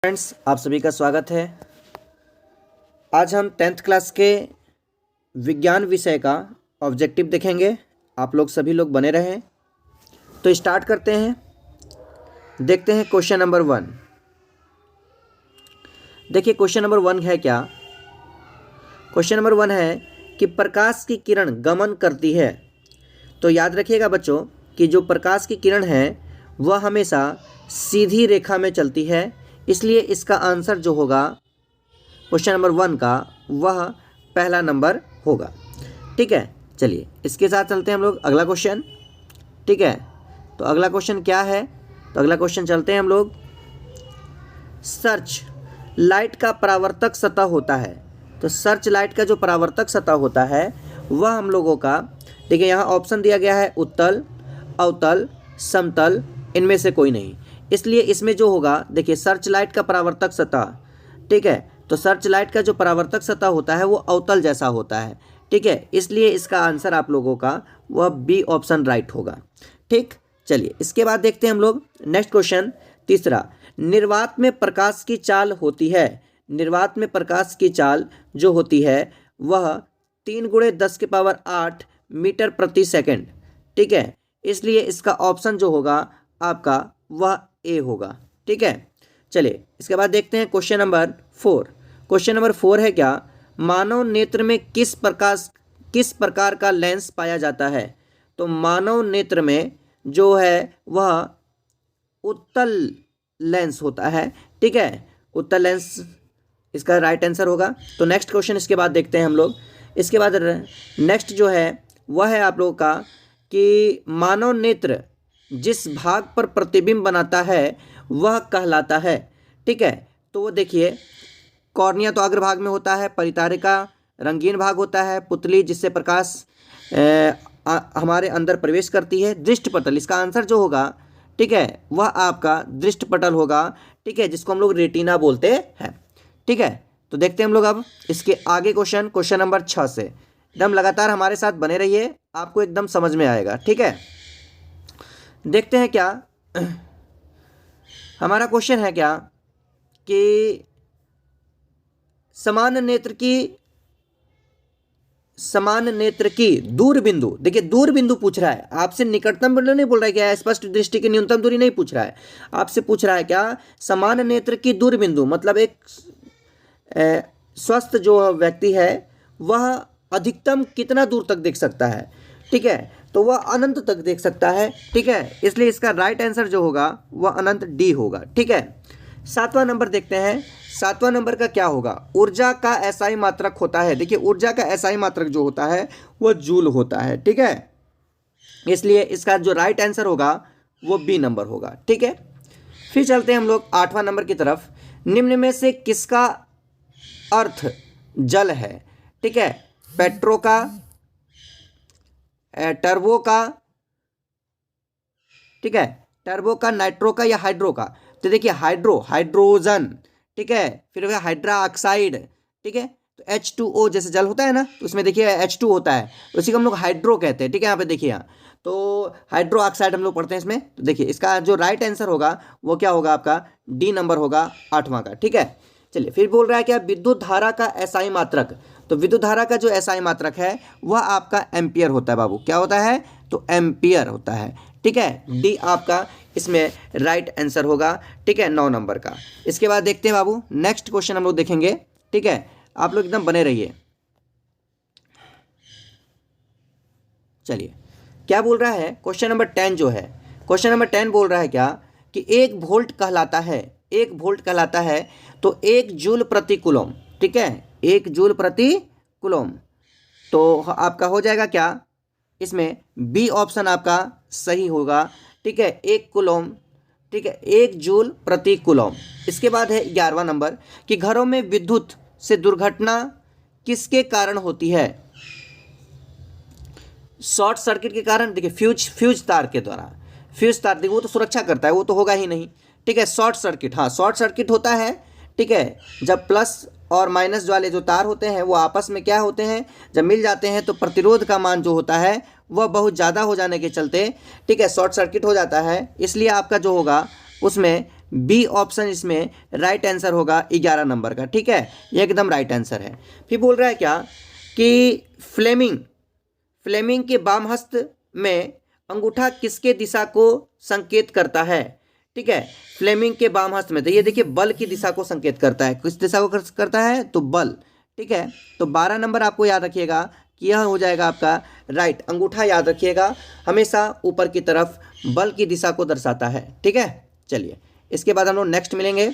Friends, आप सभी का स्वागत है। आज हम 10th क्लास के विज्ञान विषय का ऑब्जेक्टिव देखेंगे। आप लोग सभी लोग बने रहें। तो स्टार्ट करते हैं। देखते हैं क्वेश्चन नंबर 1। देखिए क्वेश्चन नंबर 1 है क्या। क्वेश्चन नंबर 1 है कि प्रकाश की किरण गमन करती है। तो याद रखिएगा बच्चों कि जो प्रकाश की किरण है वह हमेशा सीधी रेखा में चलती है, इसलिए इसका आंसर जो होगा क्वेश्चन नंबर 1 का वह पहला नंबर होगा। ठीक है, चलिए इसके साथ चलते हैं हम लोग अगला क्वेश्चन। ठीक है, तो अगला क्वेश्चन क्या है, तो अगला क्वेश्चन चलते हैं हम लोग। सर्च लाइट का परावर्तक सतह होता है। तो सर्च लाइट का जो परावर्तक सतह होता है वह हम लोगों का, देखिए यहाँ ऑप्शन दिया गया है उत्तल, अवतल, समतल, इनमें से कोई नहीं। इसलिए इसमें जो होगा, देखिए सर्च लाइट का परावर्तक सतह, ठीक है, तो सर्च लाइट का जो परावर्तक सतह होता है वो अवतल जैसा होता है। ठीक है, इसलिए इसका आंसर आप लोगों का वह बी ऑप्शन राइट होगा। ठीक, चलिए इसके बाद देखते हैं हम लोग नेक्स्ट क्वेश्चन तीसरा। निर्वात में प्रकाश की चाल होती है। निर्वात में प्रकाश की चाल जो होती है वह 3 × 10⁸ मीटर प्रति सेकंड। ठीक है, इसलिए इसका ऑप्शन जो होगा आपका वह ए होगा। ठीक है, चलिए इसके बाद देखते हैं क्वेश्चन नंबर 4। क्वेश्चन नंबर 4 है क्या, मानव नेत्र में किस प्रकार का लेंस पाया जाता है। तो मानव नेत्र में जो है वह उत्तल लेंस होता है। ठीक है, उत्तल लेंस इसका राइट आंसर होगा। तो नेक्स्ट क्वेश्चन इसके बाद देखते हैं हम लोग। इसके बाद नेक्स्ट जो है वह है आप लोगों का कि मानव नेत्र जिस भाग पर प्रतिबिंब बनाता है वह कहलाता है। ठीक है, तो वो देखिए कॉर्निया तो अग्रभाग में होता है, परितारिका रंगीन भाग होता है, पुतली जिससे प्रकाश हमारे अंदर प्रवेश करती है, दृष्टपटल इसका आंसर जो होगा, ठीक है, वह आपका दृष्टपटल होगा। ठीक है, जिसको हम लोग रेटिना बोलते हैं। ठीक है, तो देखते हैं हम लोग अब इसके आगे क्वेश्चन नंबर 6 से। एकदम लगातार हमारे साथ बने रहिए, आपको एकदम समझ में आएगा। ठीक है, देखते हैं क्या हमारा क्वेश्चन है क्या कि समान नेत्र की दूर बिंदु, देखिए दूर बिंदु पूछ रहा है आपसे, निकटतम बिंदु नहीं बोल रहा है क्या, स्पष्ट दृष्टि की न्यूनतम दूरी नहीं पूछ रहा है, आपसे पूछ रहा है क्या समान नेत्र की दूर बिंदु, मतलब एक स्वस्थ जो व्यक्ति है वह अधिकतम कितना दूर तक देख सकता है। ठीक है, तो वह अनंत तक देख सकता है। ठीक है, इसलिए इसका राइट आंसर जो होगा वह अनंत डी होगा। ठीक है, 7वां नंबर देखते हैं। 7वां नंबर का क्या होगा, ऊर्जा का एसआई मात्रक होता है। देखिए ऊर्जा का एसआई मात्रक जो होता है वह जूल होता है। ठीक है, इसलिए इसका जो राइट आंसर होगा वो बी नंबर होगा। ठीक है, फिर चलते हैं हम लोग 8वां नंबर की तरफ। निम्न में से किसका अर्थ जल है। ठीक है, पेट्रो का, टर्बो का, ठीक है, टर्बो का, नाइट्रो का या हाइड्रो का। तो देखिए हाइड्रोजन, ठीक है, फिर हो गया हाइड्रा ऑक्साइड। ठीक है, तो H2O जैसे जल होता है ना, तो उसमें देखिए H2 होता है, उसी को हम लोग हाइड्रो कहते हैं। ठीक है, यहाँ पे देखिए यहाँ तो हाइड्रो ऑक्साइड हम लोग पढ़ते हैं इसमें। तो देखिए इसका जो राइट आंसर होगा वो क्या होगा, आपका डी नंबर होगा 8वां का। ठीक है, चलिए फिर बोल रहा है क्या विद्युत धारा का एसआई मात्रक। तो विद्युत धारा का जो एसआई मात्रक है वह आपका एम्पियर होता है बाबू। क्या होता है, तो एम्पियर होता है। ठीक है, डी आपका इसमें राइट आंसर होगा। ठीक है, 9 नंबर का। इसके बाद देखते हैं बाबू नेक्स्ट क्वेश्चन हम लोग देखेंगे। ठीक है, आप लोग एकदम बने रहिए। चलिए क्या बोल रहा है क्वेश्चन नंबर 10 जो है, क्वेश्चन नंबर 10 बोल रहा है क्या कि 1 वोल्ट कहलाता है, 1 वोल्ट कहलाता है तो 1 जूल प्रति कूलम। ठीक है, 1 जूल प्रति कूलम, तो आपका हो जाएगा क्या, इसमें बी ऑप्शन आपका सही होगा। ठीक है, 1 कूलम, ठीक है, 1 जूल प्रति कूलम। इसके बाद है 11वां नंबर कि घरों में विद्युत से दुर्घटना किसके कारण होती है। शॉर्ट सर्किट के कारण, देखिए फ्यूज तार के द्वारा, फ्यूज तार देखिए वो तो सुरक्षा करता है, वो तो होगा ही नहीं। ठीक है, शॉर्ट सर्किट, हाँ शॉर्ट सर्किट होता है। ठीक है, जब प्लस और माइनस वाले जो तार होते हैं वो आपस में क्या होते हैं, जब मिल जाते हैं तो प्रतिरोध का मान जो होता है वह बहुत ज़्यादा हो जाने के चलते, ठीक है, शॉर्ट सर्किट हो जाता है। इसलिए आपका जो होगा उसमें बी ऑप्शन इसमें राइट आंसर होगा 11 नंबर का। ठीक है, ये एकदम राइट आंसर है। फिर बोल रहा है क्या कि फ्लेमिंग के बाम हस्त में अंगूठा किसके दिशा को संकेत करता है। ठीक है, फ्लेमिंग के बाम हस्त में, तो ये देखिए बल की दिशा को संकेत करता है। किस दिशा को करता है, तो बल। ठीक है, तो 12 नंबर आपको याद रखिएगा कि यह हो जाएगा आपका राइट। अंगूठा याद रखिएगा हमेशा ऊपर की तरफ बल की दिशा को दर्शाता है। ठीक है, चलिए इसके बाद हम लोग नेक्स्ट मिलेंगे।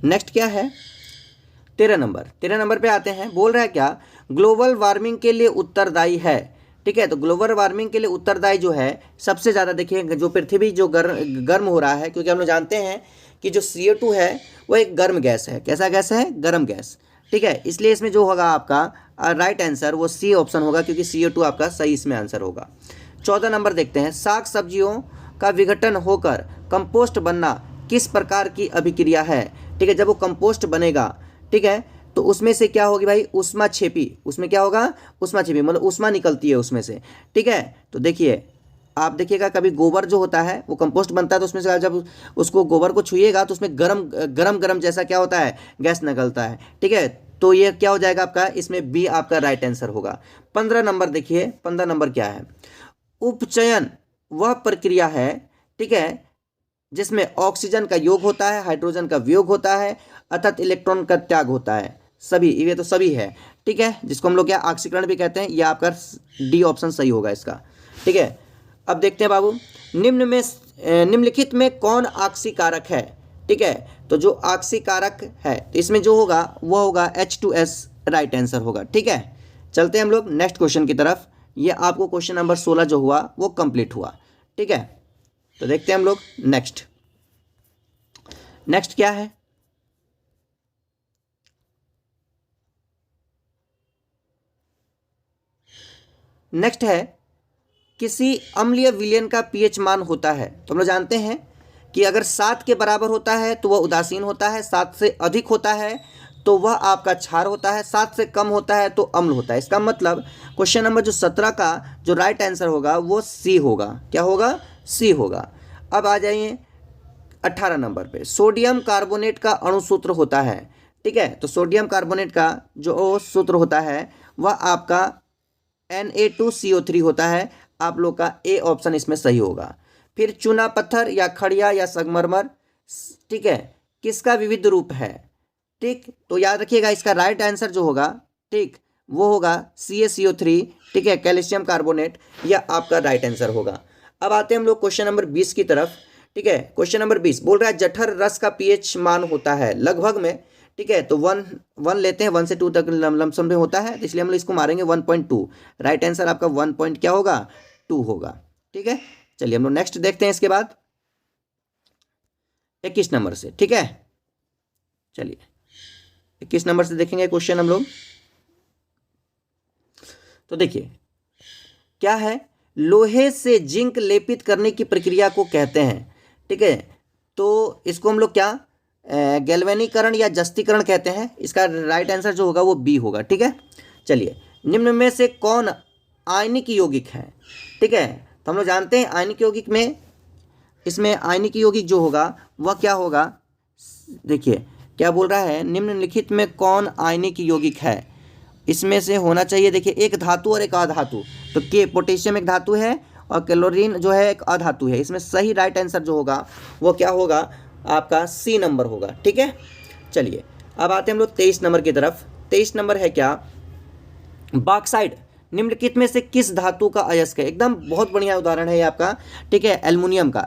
नेक्स्ट क्या है, 13 नंबर पे आते हैं। बोल रहा है क्या, ग्लोबल वार्मिंग के लिए उत्तरदायी है। ठीक है, तो ग्लोबल वार्मिंग के लिए उत्तरदायी जो है सबसे ज़्यादा, देखिए जो पृथ्वी जो गर्म हो रहा है, क्योंकि हम लोग जानते हैं कि जो CO2 है वो एक गर्म गैस है। कैसा गैस है, गर्म गैस। ठीक है, इसलिए इसमें जो होगा आपका राइट आंसर वो सी ऑप्शन होगा, क्योंकि CO2 आपका सही इसमें आंसर होगा। 14 नंबर देखते हैं, साग सब्जियों का विघटन होकर कंपोस्ट बनना किस प्रकार की अभिक्रिया है। ठीक है, जब वो कंपोस्ट बनेगा, ठीक है, तो उसमें से क्या होगी भाई, उष्मा छेपी। उसमें क्या होगा, उष्मा छेपी, मतलब उष्मा निकलती है उसमें से। ठीक है, तो देखिए आप देखिएगा कभी गोबर जो होता है वो कंपोस्ट बनता है, तो उसमें से जब उसको गोबर को छुइएगा तो उसमें गरम जैसा क्या होता है, गैस निकलता है। ठीक है, तो ये क्या हो जाएगा आपका, इसमें बी आपका राइट आंसर होगा। 15 नंबर देखिए, 15 नंबर क्या है, उपचयन वह प्रक्रिया है, ठीक है, जिसमें ऑक्सीजन का योग होता है, हाइड्रोजन का वियोग होता है, अर्थात इलेक्ट्रॉन का त्याग होता है। सभी, ये तो सभी है। ठीक है, जिसको हम लोग क्या ऑक्सीकरण भी कहते हैं। यह आपका डी ऑप्शन सही होगा इसका। ठीक है, अब देखते हैं बाबू, निम्नलिखित में कौन ऑक्सीकारक है। ठीक है, तो जो ऑक्सीकारक है तो इसमें जो होगा वो होगा H2S राइट आंसर होगा। ठीक है, चलते हैं हम लोग नेक्स्ट क्वेश्चन की तरफ। ये आपको क्वेश्चन नंबर 16 जो हुआ वो कंप्लीट हुआ। ठीक है, तो देखते हैं हम लोग नेक्स्ट क्या है। नेक्स्ट है, किसी अम्लीय विलयन का pH मान होता है। तो हम लोग जानते हैं कि अगर 7 के बराबर होता है तो वह उदासीन होता है, 7 से अधिक होता है तो वह आपका क्षार होता है, 7 से कम होता है तो अम्ल होता है। इसका मतलब क्वेश्चन नंबर जो 17 का जो राइट आंसर होगा वो सी होगा। क्या होगा, सी होगा। अब आ जाइए 18 नंबर पे, सोडियम कार्बोनेट का अणुसूत्र होता है। ठीक है, तो सोडियम कार्बोनेट का जो सूत्र होता है वह आपका Na2CO3 होता है। आप लोग का ए ऑप्शन इसमें सही होगा। फिर चूना पत्थर या खड़िया या संगमरमर, ठीक है, किसका विविध रूप है। ठीक, तो याद रखिएगा इसका राइट आंसर जो होगा, ठीक, वो होगा CaCO3। ठीक है, कैल्शियम कार्बोनेट, यह आपका राइट आंसर होगा। अब आते हैं हम लोग क्वेश्चन नंबर 20 की तरफ। ठीक है, क्वेश्चन नंबर 20 बोल रहा है जठर रस का pH मान होता है लगभग में। ठीक है, तो 1 लेते हैं, 1 से 2 तक लमसम में होता है, तो इसलिए हम लोग इसको मारेंगे 1.2। राइट आंसर आपका 1 पॉइंट क्या होगा, 2 होगा। ठीक है, चलिए हम लोग नेक्स्ट देखते हैं इसके बाद 21 नंबर से। ठीक है, चलिए 21 नंबर से देखेंगे क्वेश्चन हम लोग। तो देखिए क्या है, लोहे से जिंक लेपित करने की प्रक्रिया को कहते हैं। ठीक है, तो इसको हम लोग क्या गैल्वेनीकरण या जस्तीकरण कहते हैं। इसका राइट आंसर जो होगा वो बी होगा। ठीक है, चलिए निम्न में से कौन आयनिक यौगिक है। ठीक है, तो हम लोग जानते हैं आयनिक यौगिक में, इसमें आयनिक यौगिक जो होगा वह क्या होगा, देखिए क्या बोल रहा है, निम्नलिखित में कौन आयनिक यौगिक है। इसमें से होना चाहिए, देखिए एक धातु और एक अधातु। तो के पोटेशियम एक धातु है और क्लोरीन जो है एक अधातु है। इसमें सही राइट आंसर जो होगा वो क्या होगा, आपका सी नंबर होगा। ठीक है, चलिए अब आते हैं हम लोग 23 नंबर की तरफ। 23 नंबर है क्या, बॉक्साइट निम्नलिखित में से किस धातु का अयस्क है। एकदम बहुत बढ़िया उदाहरण है ये आपका। ठीक है, एल्युमिनियम का।